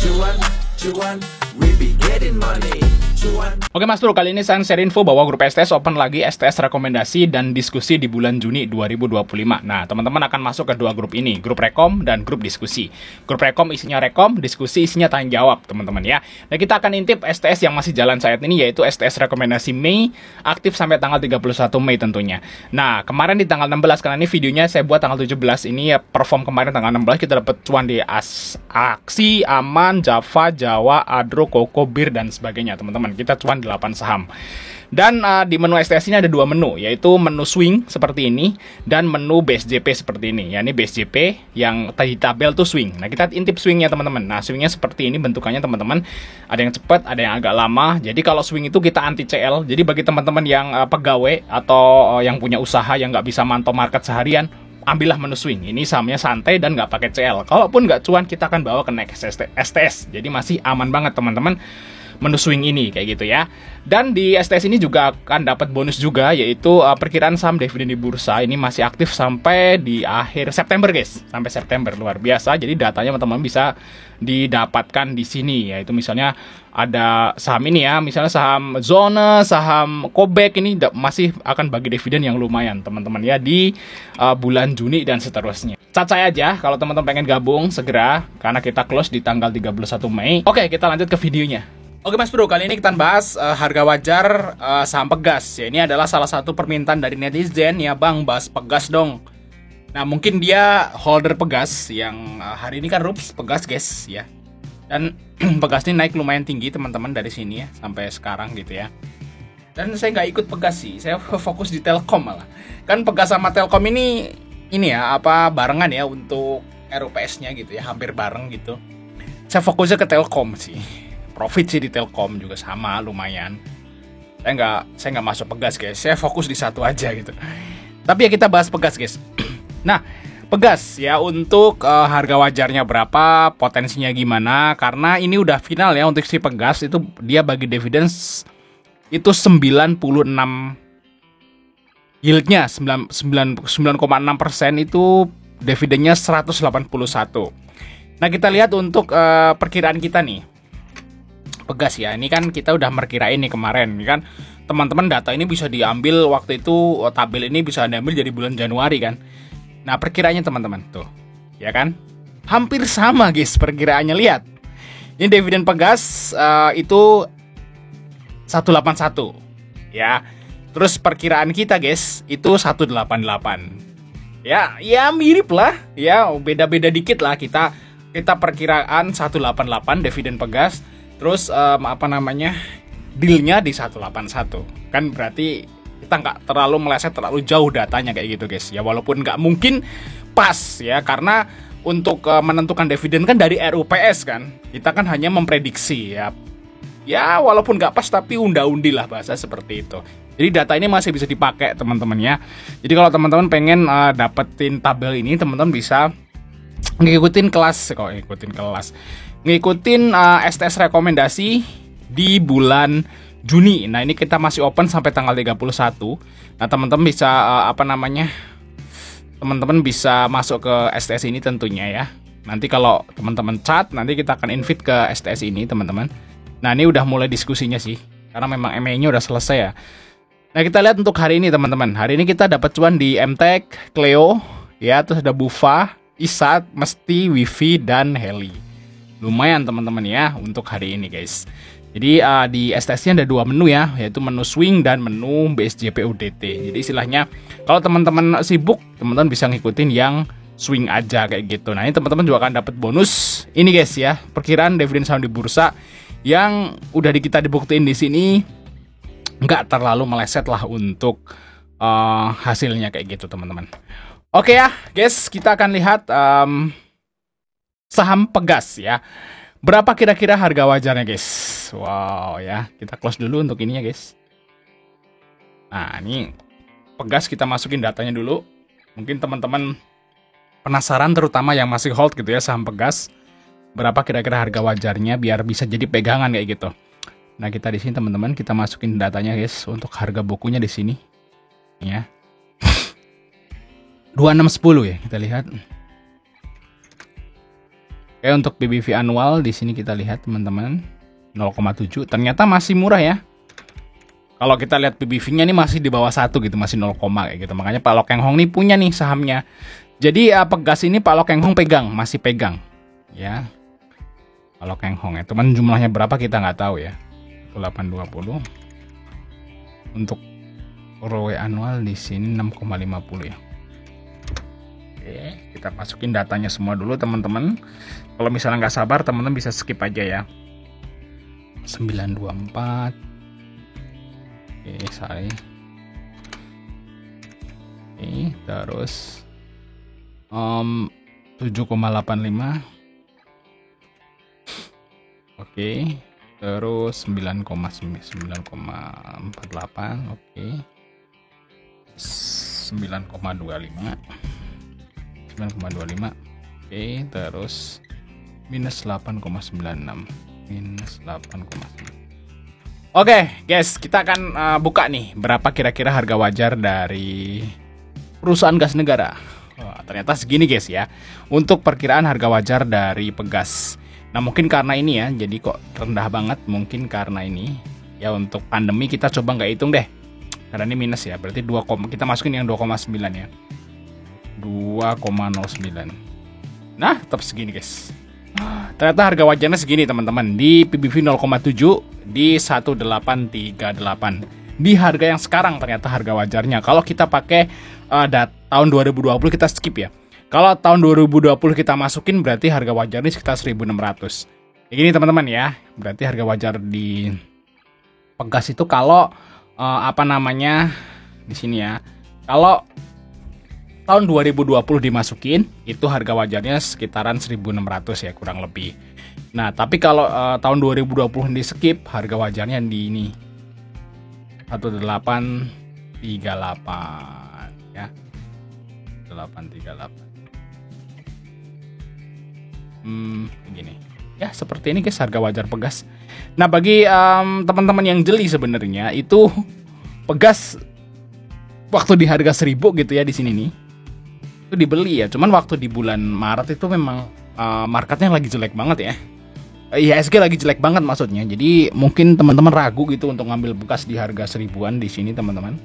Cuan, cuan, we be getting money. Cuan. Oke Mas Bro, kali ini saya share info bahwa grup STS open lagi STS rekomendasi dan diskusi di bulan Juni 2025. Nah, teman-teman akan masuk ke dua grup ini, grup rekom dan grup diskusi. Grup rekom isinya rekom, diskusi isinya tanya jawab, teman-teman ya. Nah, kita akan intip STS yang masih jalan saat ini, yaitu STS rekomendasi Mei, aktif sampai tanggal 31 Mei tentunya. Nah, kemarin di tanggal 16, karena ini videonya saya buat tanggal 17, ini ya perform kemarin tanggal 16, kita dapat cuan di Aksi, Aman, Java, Jawa, Adro, Koko, Bir, dan sebagainya, teman-teman. Kita cuan 8 saham. Dan di menu STS ini ada dua menu, yaitu menu swing seperti ini dan menu base JP seperti ini. Ya, ini base JP yang tadi tabel tuh swing. Nah, kita intip swingnya teman-teman. Nah, swingnya seperti ini bentukannya teman-teman. Ada yang cepat, ada yang agak lama. Jadi kalau swing itu kita anti CL. Jadi bagi teman-teman yang pegawai atau yang punya usaha yang nggak bisa mantau market seharian, ambillah menu swing. Ini sahamnya santai dan nggak pakai CL. Kalaupun nggak cuan, kita akan bawa ke next STS. Jadi masih aman banget teman-teman menu swing ini kayak gitu ya. Dan di STS ini juga akan dapat bonus juga, yaitu perkiraan saham dividen di bursa ini masih aktif sampai di akhir September guys. Sampai September, luar biasa. Jadi datanya teman-teman bisa didapatkan di sini, yaitu misalnya ada saham ini ya, misalnya saham Zona, saham Kobek ini masih akan bagi dividen yang lumayan teman-teman ya di bulan Juni dan seterusnya. Cacai aja kalau teman-teman pengen gabung segera, karena kita close di tanggal 31 Mei. Oke, kita lanjut ke videonya. Oke Mas Bro, kali ini kita bahas harga wajar saham Pegas. Ya, ini adalah salah satu permintaan dari netizen ya, Bang, bahas Pegas dong. Nah, mungkin dia holder Pegas yang hari ini kan rups Pegas guys ya. Dan Pegas ini naik lumayan tinggi teman-teman dari sini ya sampai sekarang gitu ya. Dan saya nggak ikut Pegas sih, saya fokus di Telkom malah. Kan Pegas sama Telkom ini ya barengan ya untuk RUPS-nya gitu ya, hampir bareng gitu. Saya fokusnya ke Telkom sih. Profit sih di Telkom juga sama lumayan. Saya nggak masuk Pegas guys. Saya fokus di satu aja gitu. Tapi ya kita bahas Pegas guys. Nah, Pegas ya untuk harga wajarnya berapa, potensinya gimana? Karena ini udah final ya untuk si Pegas, itu dia bagi dividen itu 96, yieldnya 9,6% itu dividennya 181. Nah, kita lihat untuk perkiraan kita nih. Pegas ya, ini kan kita udah merkirain nih kemarin, ini kan teman-teman data ini bisa diambil waktu itu, tabel ini bisa diambil dari bulan Januari kan. Nah, perkiraannya teman-teman tuh, ya kan, hampir sama guys perkiraannya. Lihat, ini dividen Pegas itu 181 ya. Terus perkiraan kita guys itu 188 ya, mirip lah ya, beda-beda dikit lah. Kita perkiraan 188 dividen Pegas. Terus dealnya di 181. Kan berarti kita nggak terlalu meleset terlalu jauh datanya kayak gitu guys. Ya walaupun nggak mungkin pas ya, karena untuk menentukan dividen kan dari RUPS kan. Kita kan hanya memprediksi ya. Ya walaupun nggak pas tapi unda-undi lah bahasa seperti itu. Jadi data ini masih bisa dipakai teman-teman ya. Jadi kalau teman-teman pengen dapetin tabel ini, teman-teman bisa ngikutin kelas. Ngikutin STS rekomendasi di bulan Juni. Nah, ini kita masih open sampai tanggal 31. Nah, teman-teman bisa teman-teman bisa masuk ke STS ini tentunya ya. Nanti kalau teman-teman chat, nanti kita akan invite ke STS ini, teman-teman. Nah, ini udah mulai diskusinya sih, karena memang MA-nya udah selesai ya. Nah, kita lihat untuk hari ini, teman-teman. Hari ini kita dapat cuan di MTech, Cleo, ya, terus ada Bufa, Isat, Mesti, Wifi, dan Heli. Lumayan teman-teman ya untuk hari ini guys. Jadi di STS-nya ada dua menu ya, yaitu menu swing dan menu BSJP UDT. Jadi istilahnya kalau teman-teman sibuk, teman-teman bisa ngikutin yang swing aja kayak gitu. Nah, ini teman-teman juga akan dapat bonus ini guys ya, perkiraan dividen saham di bursa yang udah kita dibuktiin di sini nggak terlalu meleset lah untuk hasilnya kayak gitu teman-teman. Oke ya guys, kita akan lihat saham Pegas ya. Berapa kira-kira harga wajarnya guys? Wow ya, kita close dulu untuk ininya guys. Nah, ini Pegas kita masukin datanya dulu. Mungkin teman-teman penasaran, terutama yang masih hold gitu ya saham Pegas. Berapa kira-kira harga wajarnya biar bisa jadi pegangan kayak gitu. Nah, kita di sini teman-teman kita masukin datanya guys untuk harga bukunya di sini. Ya. 2610 ya, kita lihat. Oke, untuk PBV annual di sini kita lihat teman-teman 0,7 ternyata masih murah ya. Kalau kita lihat PBV-nya nih masih di bawah 1 gitu, masih 0, kayak gitu. Makanya Pak Lo Keng Hong nih punya nih sahamnya. Jadi Pegas ini Pak Lo Keng Hong masih pegang ya. Pak Lo Keng Hong ya. Teman jumlahnya berapa kita nggak tahu ya. 820. Untuk ROE annual di sini 6,50 ya. Oke, kita masukin datanya semua dulu teman-teman. Kalau misalnya nggak sabar, teman-teman bisa skip aja ya. 924. Oke, sorry. Oke, terus 7,85. Oke, terus 9,48. Oke, 9,25. Oke, terus minus 8,96. Oke guys, kita akan buka nih berapa kira-kira harga wajar dari perusahaan gas negara. Ternyata segini guys ya, untuk perkiraan harga wajar dari Pegas. Nah mungkin karena ini ya, jadi kok rendah banget, mungkin karena ini ya. Untuk pandemi kita coba nggak hitung deh, karena ini minus ya, berarti 2, kita masukin yang 2,9 ya, 2,09. Nah tetap segini guys. Ternyata harga wajarnya segini teman-teman, di PBV 0,7 di 1838. Di harga yang sekarang ternyata harga wajarnya. Kalau kita pakai tahun 2020 kita skip ya. Kalau tahun 2020 kita masukin berarti harga wajarnya sekitar 1.600. Kayak gini teman-teman ya. Berarti harga wajar di Pegas itu kalau di sini ya. Kalau tahun 2020 dimasukin, itu harga wajarnya sekitaran 1.600 ya kurang lebih. Nah, tapi kalau tahun 2020 di skip, harga wajarnya di ini 1838 ya. 1838. Begini. Ya, seperti ini guys harga wajar Pegas. Nah, bagi teman-teman yang jeli sebenarnya itu Pegas waktu di harga 1.000 gitu ya di sini nih. Itu dibeli ya, cuman waktu di bulan Maret itu memang marketnya lagi jelek banget ya. IHSG lagi jelek banget maksudnya. Jadi mungkin teman-teman ragu gitu untuk ngambil Pegas di harga 1.000-an di sini teman-teman.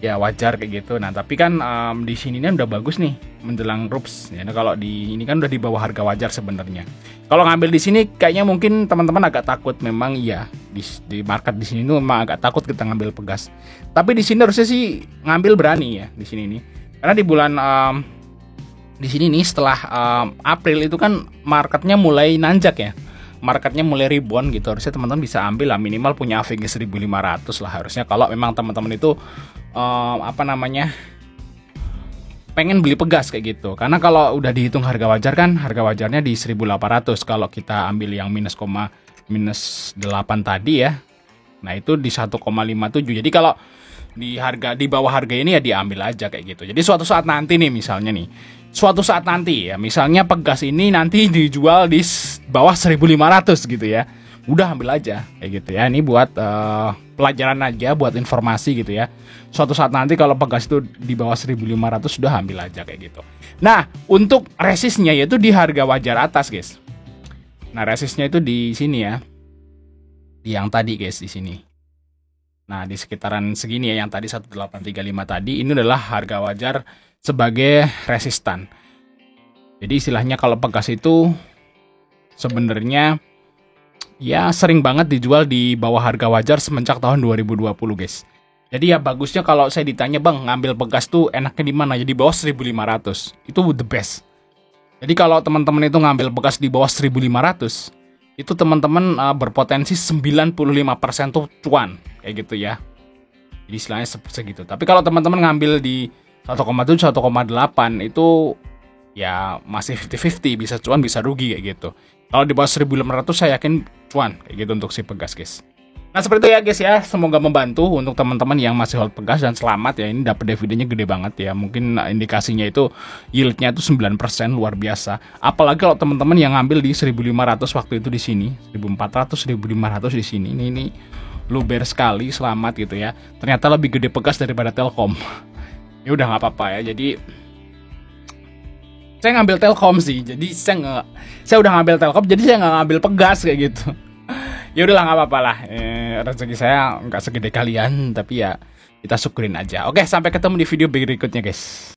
Ya wajar kayak gitu. Nah tapi kan di sini udah bagus nih menjelang RUPS. Ya, nah, kalau di ini kan udah di bawah harga wajar sebenarnya. Kalau ngambil di sini kayaknya mungkin teman-teman agak takut. Memang iya di market di sini tuh memang agak takut kita ngambil Pegas. Tapi di sini harusnya sih ngambil berani ya di sini nih. Karena di bulan di sini nih setelah April itu kan marketnya mulai nanjak ya. Marketnya mulai rebound gitu. Harusnya teman-teman bisa ambil lah, minimal punya AVG 1.500 lah harusnya kalau memang teman-teman itu pengen beli Pegas kayak gitu. Karena kalau udah dihitung harga wajar kan harga wajarnya di 1.800 kalau kita ambil yang minus 8 tadi ya. Nah itu di 1,57. Jadi kalau di bawah harga ini ya diambil aja kayak gitu. Jadi suatu saat nanti nih misalnya nih, suatu saat nanti ya misalnya Pegas ini nanti dijual di bawah 1.500 gitu ya, udah ambil aja kayak gitu ya. Ini buat pelajaran aja, buat informasi gitu ya. Suatu saat nanti kalau Pegas itu di bawah 1.500 sudah ambil aja kayak gitu. Nah untuk resistnya yaitu di harga wajar atas guys. Nah resistnya itu di sini ya, di yang tadi guys di sini. Nah di sekitaran segini ya, yang tadi 1835 tadi ini adalah harga wajar sebagai resistan. Jadi istilahnya kalau Pegas itu sebenarnya ya sering banget dijual di bawah harga wajar semenjak tahun 2020 guys. Jadi ya bagusnya kalau saya ditanya bang ngambil Pegas tuh enaknya di mana? Jadi di bawah 1.500 itu the best. Jadi kalau teman-teman itu ngambil Pegas di bawah 1.500 itu teman-teman berpotensi 95% tuh cuan kayak gitu ya. Jadi istilahnya segitu. Tapi kalau teman-teman ngambil di 1,7, 1,8 itu ya masih 50-50, bisa cuan bisa rugi kayak gitu. Kalau di bawah 1.500 saya yakin cuan kayak gitu untuk si Pegas guys. Nah seperti itu ya guys ya, semoga membantu untuk teman-teman yang masih hold Pegas dan selamat ya, ini dapat dividennya gede banget ya. Mungkin indikasinya itu yieldnya itu 9%, luar biasa. Apalagi kalau teman-teman yang ngambil di 1.500 waktu itu di sini, 1.400, 1.500 di sini. Ini luber sekali, selamat gitu ya. Ternyata lebih gede Pegas daripada Telkom. Ya udah nggak apa-apa ya. Jadi Saya ngambil Telkom sih, jadi saya udah ngambil Telkom, jadi saya nggak ngambil Pegas kayak gitu. Ya udahlah, nggak apa-apa lah. Rezeki saya nggak segede kalian, tapi ya kita syukurin aja. Oke, sampai ketemu di video berikutnya guys.